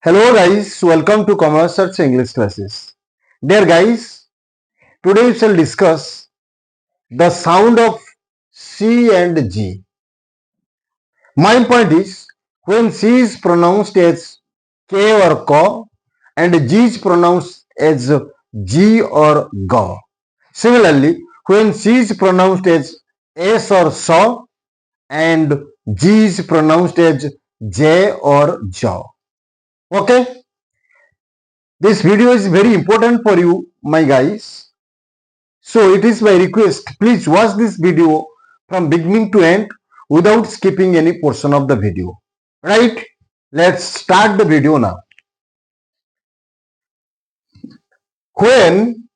Hello guys, welcome to Commerce Search English classes. Dear guys, today we shall discuss the sound of C and G. My point is, when C is pronounced as K or K and G is pronounced as G or G. Similarly, when C is pronounced as S or S and G is pronounced as J or J. Okay? This video is very important for you, my guys. So it is my request, please watch this video from beginning to end without skipping any portion of the video. Right? Let's start the video now. When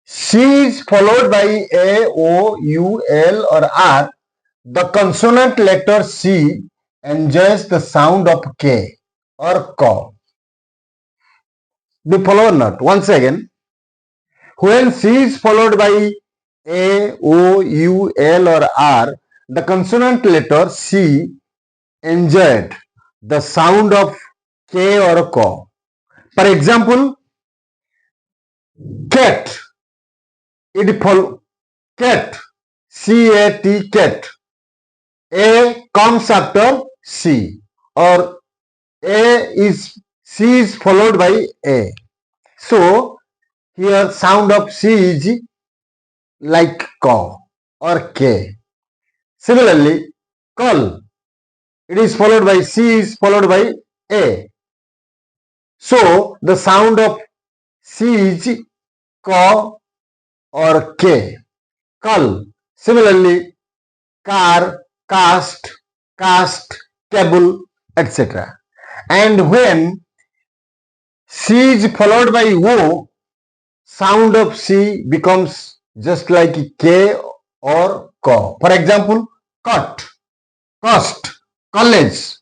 C is followed by A, O, U, L or R, the consonant letter C enjoys the sound of K or K. Do you follow or not? Once again, when C is followed by A, O, U, L or R, the consonant letter C enjoyed the sound of K or K. For example, cat, it follow cat, C-A-T, cat. A comes after C, or C is followed by A. So here sound of C is like K or K. Similarly, call, it is followed by C is followed by A. So the sound of C is K or K. Call. Similarly, car, cast, cable, etc. And when C is followed by O, sound of C becomes just like K or K. For example, cut, cost, college,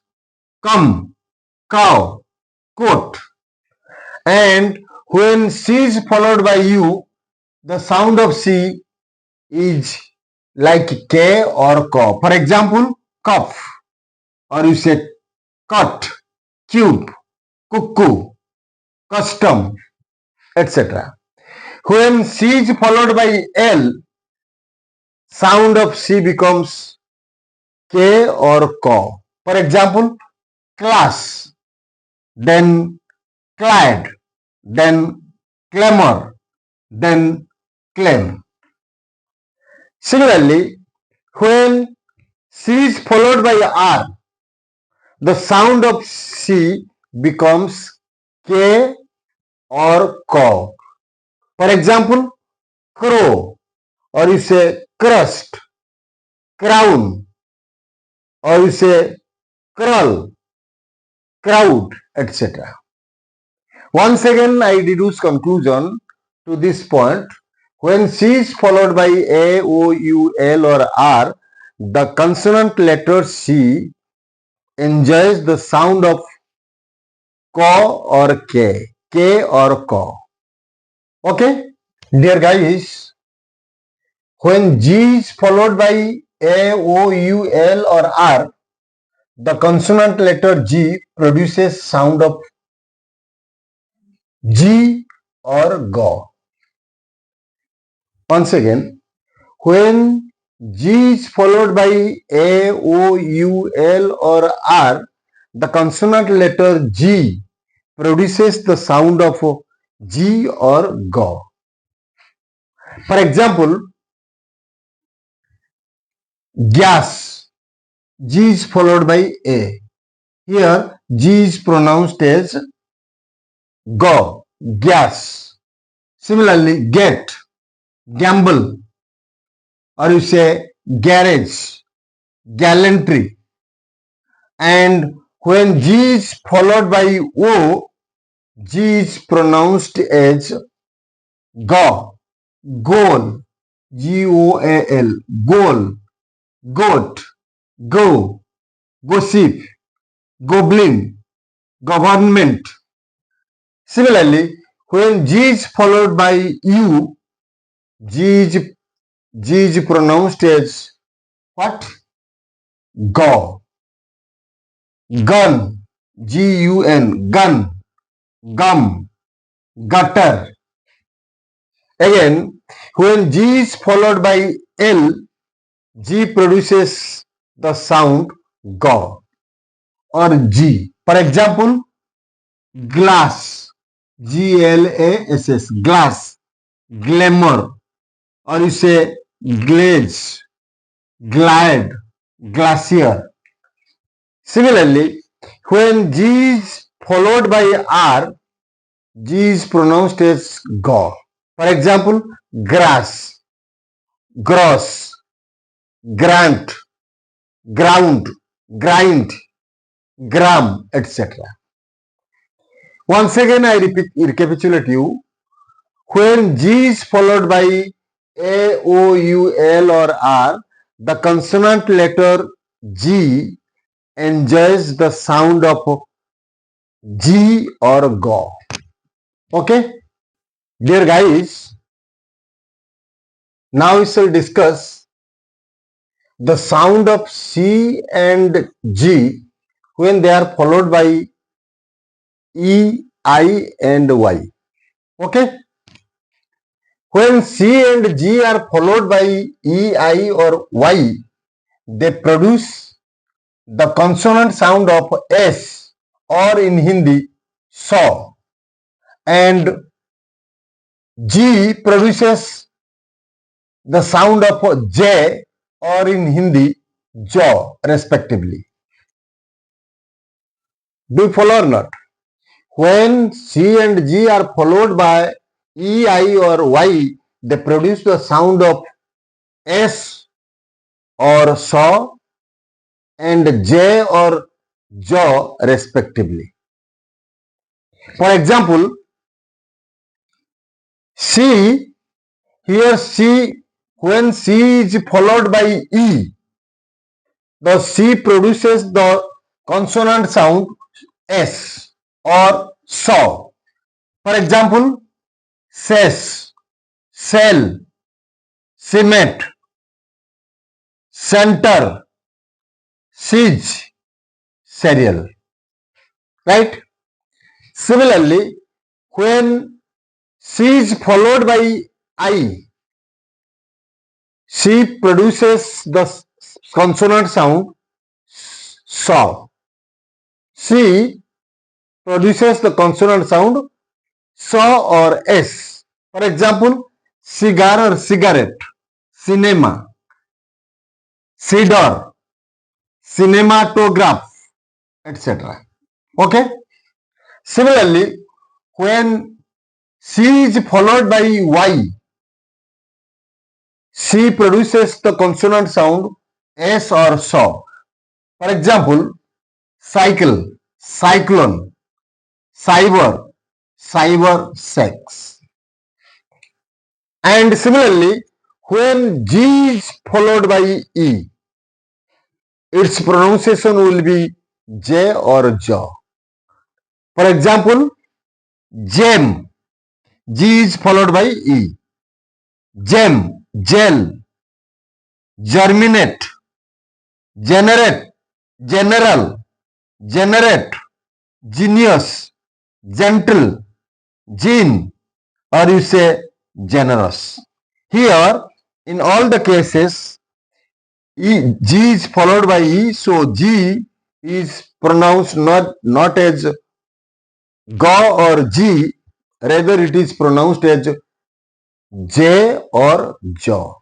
come, cow, coat. And when C is followed by U, the sound of C is like K or K. For example, cup, or you say cut, cube, cuckoo, custom, etc. When C is followed by L, sound of C becomes K or K. For example, class, then clad, then clamor, then claim. Similarly, when C is followed by R, the sound of C becomes K or K. For example, crow, or you say crust, crown, or you say crawl, crowd, etc. Once again, I deduce conclusion to this point. When C is followed by A, O, U, L or R, the consonant letter C enjoys the sound of K or K, K or K. Okay? Dear guys, when G is followed by A, O, U, L or R, the consonant letter G produces sound of G or G. Once again, when G is followed by A, O, U, L or R, the consonant letter G produces the sound of G or G. For example, gas, G is followed by A. Here G is pronounced as G, gas. Similarly, get, gamble, or you say garage, gallantry. And when G is followed by O, G is pronounced as Go, goal, Goal, goal, goat, go, gossip, goblin, government. Similarly, when G is followed by U, G is pronounced as what? Go, gun, G-U-N, gun, gum, gutter. Again, when G is followed by L, G produces the sound G or G. For example, glass, G-L-A-S-S, glass, glamour, or you say glaze, glide, glacier. Similarly, when G is followed by R, G is pronounced as G. For example, grass, gross, grant, ground, grind, gram, etc. Once again, I recapitulate you. When G is followed by A, O, U, L or R, the consonant letter G enjoys the sound of G or G. Okay? Dear guys, now we shall discuss the sound of C and G when they are followed by E, I and Y. Okay? When C and G are followed by E, I or Y, they produce the consonant sound of S or in Hindi, saw, and G produces the sound of J or in Hindi, jaw, respectively. Do you follow or not? When C and G are followed by E, I or Y, they produce the sound of S or saw and J or jaw, respectively. For example, C, here C, when C is followed by E, the C produces the consonant sound S or saw. For example, cess, cell, cement, center, siege, cereal. Right? Similarly, when C is followed by I, C produces the consonant sound saw. C produces the consonant sound saw or S. For example, cigar or cigarette, cinema, cedar, cinematograph, etc. Okay? Similarly, when C is followed by Y, C produces the consonant sound S or saw. For example, cycle, cyclone, cyber, cyber sex. And similarly, when G is followed by E, its pronunciation will be J or jaw. For example, gem, G is followed by E. Gem, gel, germinate, generate, general, generate, genius, gentle, gene, or you say generous. Here, in all the cases, G is followed by E, so G is pronounced not as Ga or G, rather it is pronounced as J or jaw.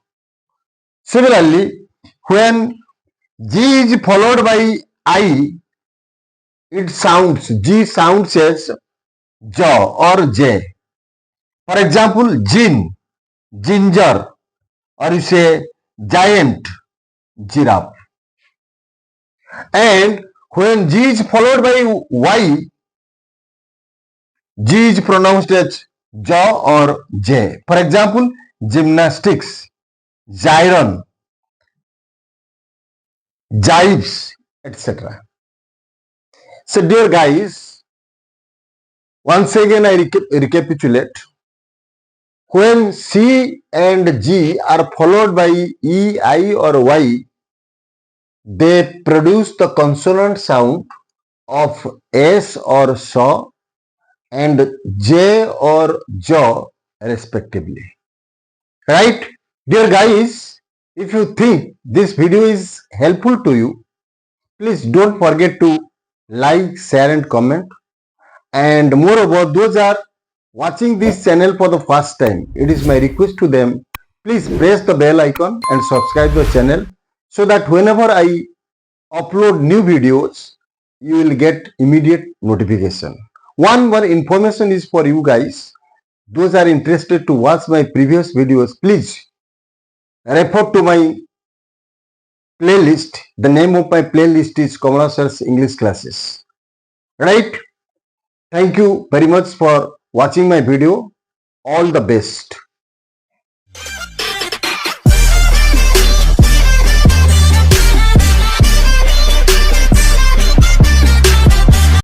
Similarly, when G is followed by I, G sounds as jaw or J. For example, gin, ginger, or you say giant, giraffe. And when G is followed by Y, G is pronounced as jaw or J. For example, gymnastics, gyron, jives, etc. So, dear guys, once again I recapitulate. When C and G are followed by E, I or Y, they produce the consonant sound of S or saw and J or jaw respectively. Right? Dear guys, if you think this video is helpful to you, please don't forget to like, share and comment. And moreover, those are watching this channel for the first time, it is my request to them, please press the bell icon and subscribe the channel so that whenever I upload new videos, you will get immediate notification. One more information is for you guys. Those are interested to watch my previous videos, please refer to my playlist. The name of my playlist is Kamala Sir's English Classes. Right? Thank you very much for watching my video. All the best.